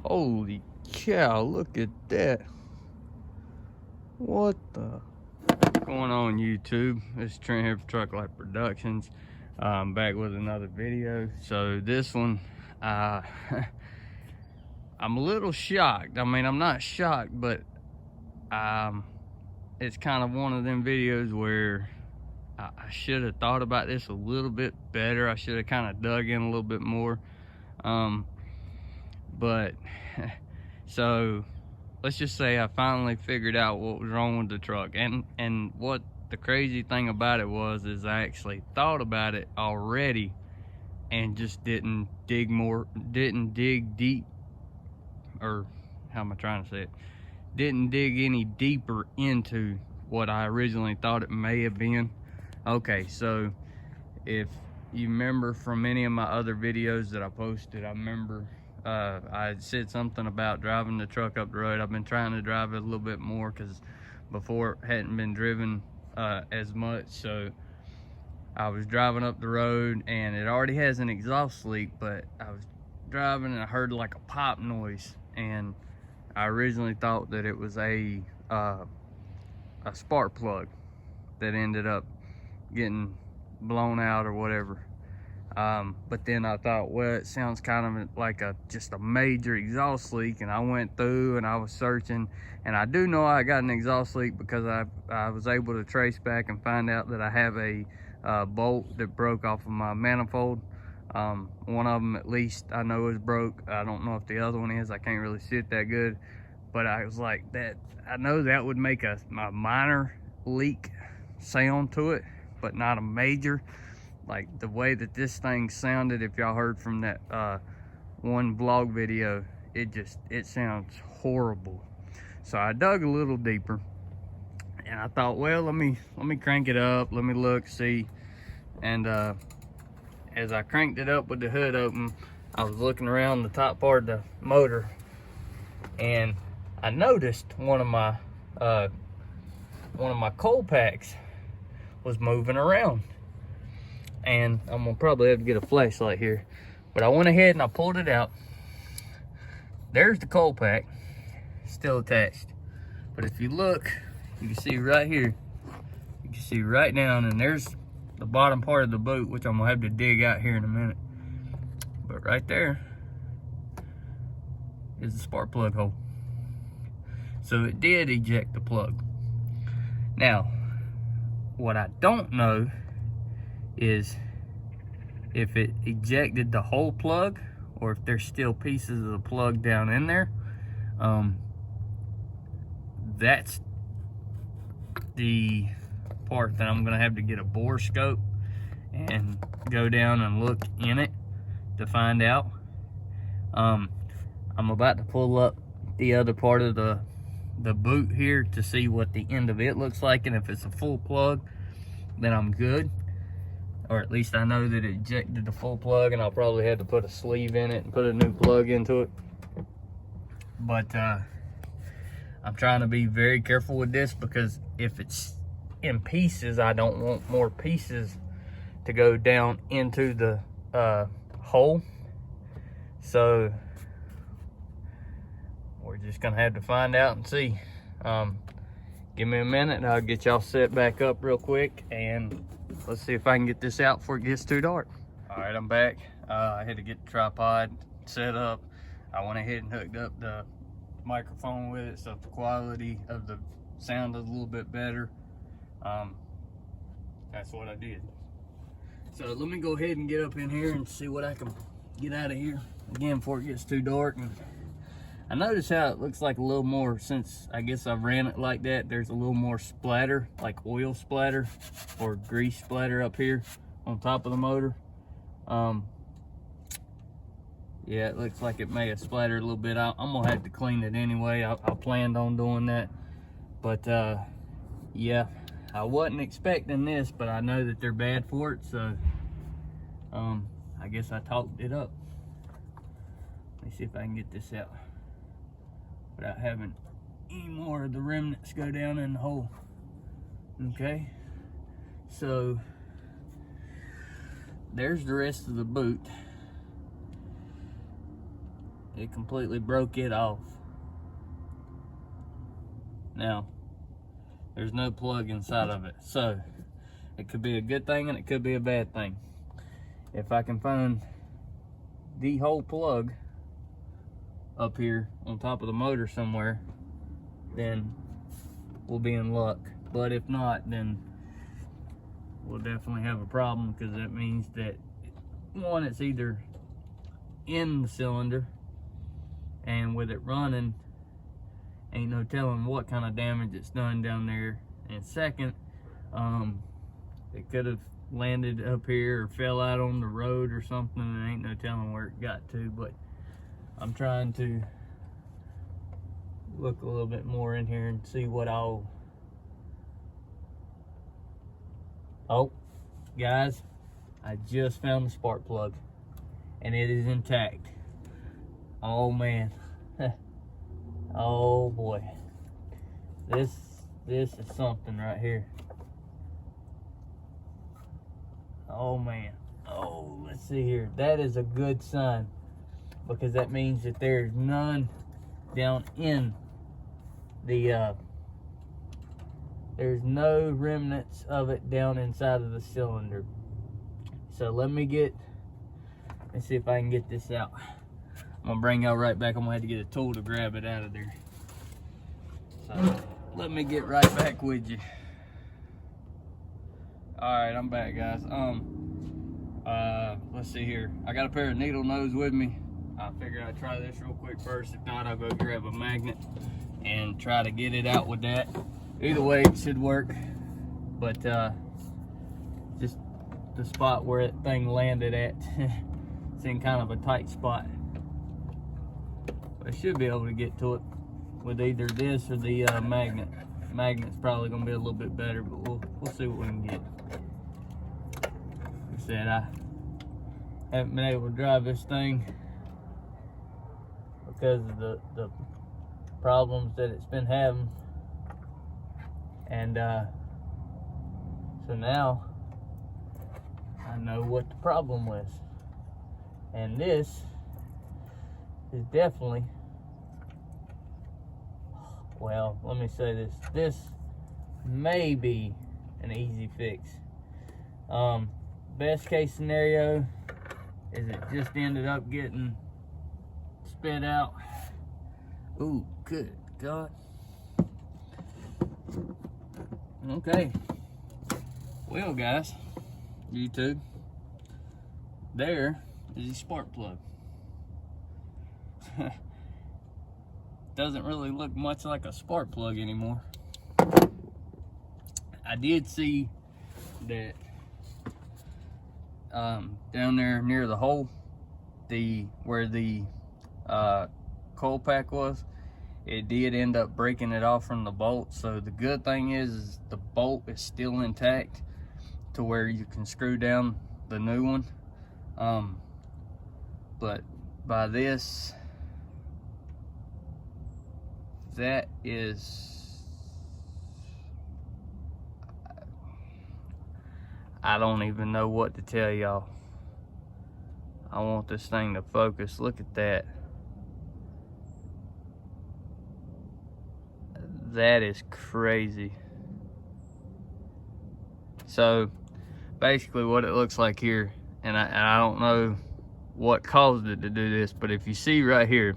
Holy cow, look at that. What the? Going on YouTube? It's Trent here for Truck Life Productions. I'm back with another video. So this one, I'm a little shocked. I mean, I'm not shocked, but it's kind of one of them videos where I should have thought about this a little bit better. I should have kind of dug in a little bit more. But so let's just say I finally figured out what was wrong with the truck. And what the crazy thing about it was is I actually thought about it already and just didn't dig deep, or how am I trying to say it? Didn't dig any deeper into what I originally thought it may have been. Okay, so if you remember from any of my other videos that I posted, I remember I said something about driving the truck up the road. I've been trying to drive it a little bit more because before it hadn't been driven as much. So I was driving up the road and it already has an exhaust leak, but I was driving and I heard like a pop noise, and I originally thought that it was a spark plug that ended up getting blown out or whatever. But then I thought, well, it sounds kind of like just a major exhaust leak, and I went through and I was searching, and I do know I got an exhaust leak because I was able to trace back and find out that I have a bolt that broke off of my manifold. One of them at least I know is broke. I don't know if the other one is. I can't really see it that good, but I was like, that I know that would make a minor leak sound to it, but not a major. Like the way that this thing sounded, if y'all heard from that one vlog video, it sounds horrible. So I dug a little deeper and I thought, well, let me crank it up, let me look, see. And as I cranked it up with the hood open, I was looking around the top part of the motor, and I noticed one of my cold packs was moving around. And I'm gonna probably have to get a flashlight here, but I went ahead and I pulled it out. There's the cold pack still attached, but if you look, you can see right here, you can see right down, and there's the bottom part of the boot, which I'm gonna have to dig out here in a minute. But right there is the spark plug hole. So it did eject the plug. Now, what I don't know is if it ejected the whole plug or if there's still pieces of the plug down in there. That's the part that I'm gonna have to get a bore scope and go down and look in it to find out. I'm about to pull up the other part of the boot here to see what the end of it looks like, and if it's a full plug, then I'm good. Or at least I know that it ejected the full plug, and I'll probably have to put a sleeve in it and put a new plug into it. But I'm trying to be very careful with this, because if it's in pieces, I don't want more pieces to go down into the hole. So we're just gonna have to find out and see. Give me a minute and I'll get y'all set back up real quick, and let's see if I can get this out before it gets too dark. All right, I'm back. I had to get the tripod set up. I went ahead and hooked up the microphone with it, so the quality of the sound is a little bit better. That's what I did. So let me go ahead and get up in here and see what I can get out of here again before it gets too dark. And I noticed how it looks like a little more, since I guess I've ran it like that, there's a little more splatter, like oil splatter or grease splatter up here on top of the motor. Yeah, it looks like it may have splattered a little bit. I'm gonna have to clean it anyway. I planned on doing that. But yeah, I wasn't expecting this, but I know that they're bad for it, so I guess I talked it up. Let me see if I can get this out without having any more of the remnants go down in the hole. Okay, so there's the rest of the boot. it completely broke it off. Now, there's no plug inside of it, so it could be a good thing and it could be a bad thing. If I can find the whole plug up here on top of the motor somewhere, then we'll be in luck. But if not, then we'll definitely have a problem, because that means that, one, it's either in the cylinder, and with it running, ain't no telling what kind of damage it's done down there. And second, it could have landed up here or fell out on the road or something, and ain't no telling where it got to. But I'm trying to look a little bit more in here and see what all. Oh, guys, I just found the spark plug, and it is intact. Oh man. Oh boy, this is something right here. Oh man. Oh, let's see here. That is a good sign, because that means that there's none down in the there's no remnants of it down inside of the cylinder. So let's see if I can get this out. I'm gonna bring y'all right back. I'm gonna have to get a tool to grab it out of there. So let me get right back with you. All right, I'm back, guys. Let's see here. I got a pair of needle nose with me. I figured I'd try this real quick first. If not, I'll go grab a magnet and try to get it out with that. Either way, it should work. But just the spot where that thing landed at, it's in kind of a tight spot. I should be able to get to it with either this or the magnet. Magnet's probably gonna be a little bit better, but we'll see what we can get. Like I said, I haven't been able to drive this thing because of the problems that it's been having, and so now I know what the problem was, and this is definitely, well, let me say this. This may be an easy fix. Best case scenario is it just ended up getting spit out. Ooh, good God. Okay. Well, guys, YouTube, there is the spark plug. Doesn't really look much like a spark plug anymore. I did see that down there near the hole, where the coil pack was, it did end up breaking it off from the bolt. So the good thing is the bolt is still intact to where you can screw down the new one. But by this, that is, I don't even know what to tell y'all. I want this thing to focus. Look at that. That is crazy. So basically what it looks like here, and I don't know what caused it to do this, but if you see right here,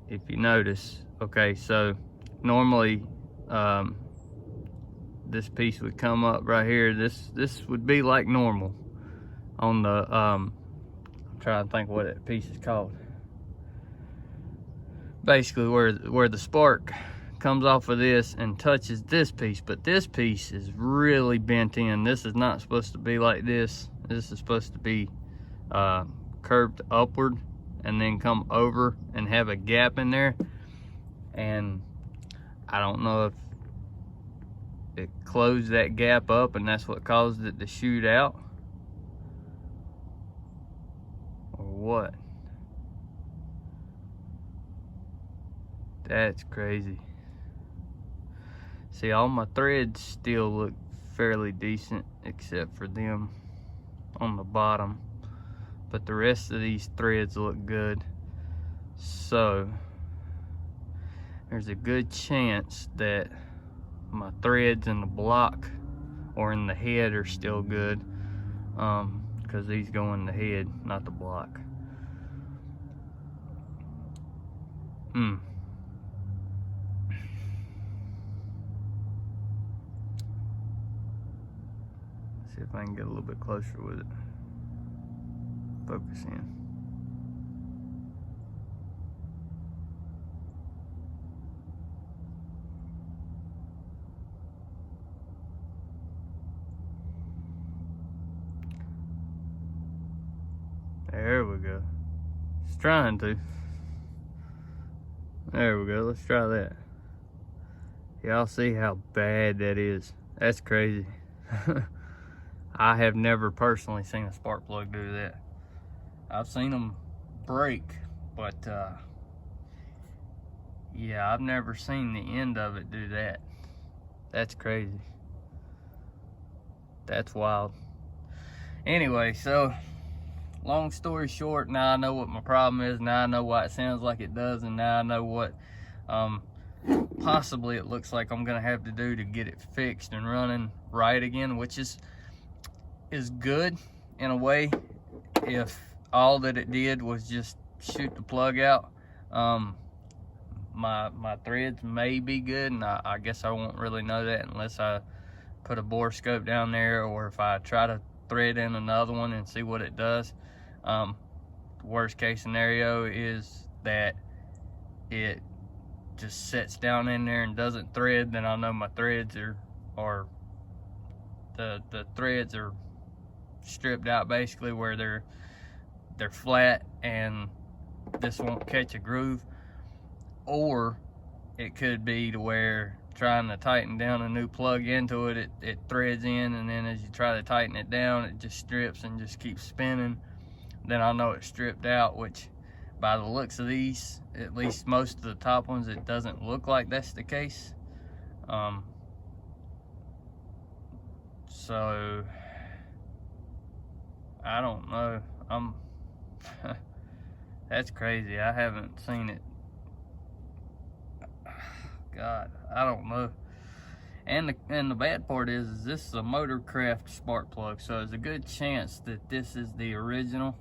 if you notice, okay, so normally this piece would come up right here. This would be like normal on the I'm trying to think what that piece is called. Basically where the spark comes off of this and touches this piece, but this piece is really bent in. This is not supposed to be like this. This is supposed to be curved upward and then come over and have a gap in there. And I don't know if it closed that gap up and that's what caused it to shoot out, or what. That's crazy. See, all my threads still look fairly decent except for them on the bottom. but the rest of these threads look good. So there's a good chance that my threads in the block or in the head are still good, because these go in the head, not the block. See if I can get a little bit closer with it. Focus in. There we go. It's trying to. There we go. Let's try that. Y'all see how bad that is? That's crazy. I have never personally seen a spark plug do that. I've seen them break, but yeah, I've never seen the end of it do that. That's crazy. That's wild. Anyway, so long story short, now I know what my problem is. Now I know why it sounds like it does, and now I know what possibly it looks like I'm gonna have to do to get it fixed and running right again, which is good in a way if all that it did was just shoot the plug out. My threads may be good, and I guess I won't really know that unless I put a bore scope down there, or if I try to thread in another one and see what it does. The worst case scenario is that it just sits down in there and doesn't thread. Then I know my threads are the threads are stripped out, basically, where they're flat and this won't catch a groove. Or it could be to where trying to tighten down a new plug into it, it threads in, and then as you try to tighten it down, it just strips and just keeps spinning. Then I know it's stripped out, which by the looks of these, at least most of the top ones, it doesn't look like that's the case. So I don't know. That's crazy. I haven't seen it. God, I don't know. And the bad part is this is a Motorcraft spark plug, so there's a good chance that this is the original.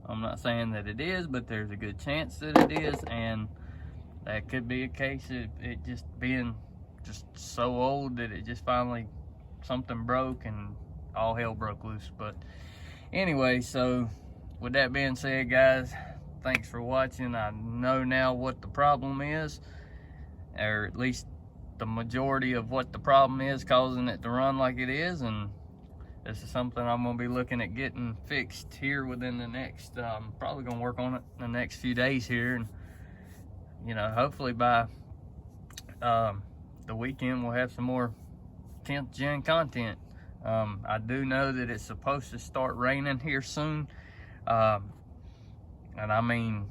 I'm not saying that it is, but there's a good chance that it is, and that could be a case of it just being just so old that it just finally something broke and all hell broke loose. But anyway, so with that being said, guys, thanks for watching. I know now what the problem is, or at least the majority of what the problem is causing it to run like it is, and this is something I'm going to be looking at getting fixed here within the next, probably going to work on it in the next few days here, and you know, hopefully by the weekend we'll have some more 10th gen content. I do know that it's supposed to start raining here soon, and I mean,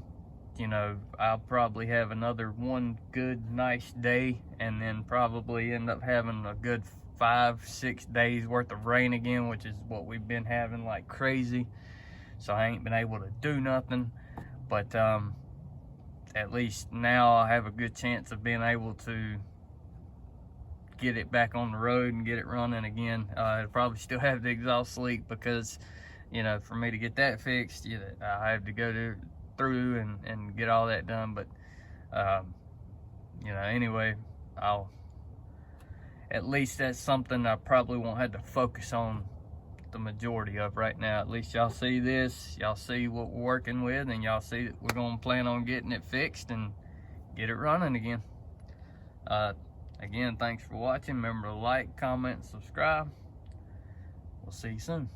you know, I'll probably have another one good nice day and then probably end up having a good 5-6 days worth of rain again, which is what we've been having like crazy. So I ain't been able to do nothing, but at least now I have a good chance of being able to get it back on the road and get it running again. It'll probably still have the exhaust leak because, you know, for me to get that fixed, I have to go through and get all that done. But you know, anyway, at least that's something I probably won't have to focus on the majority of right now. At least y'all see this, y'all see what we're working with, and y'all see that we're gonna plan on getting it fixed and get it running again. Again, thanks for watching. Remember to like, comment, and subscribe. We'll see you soon.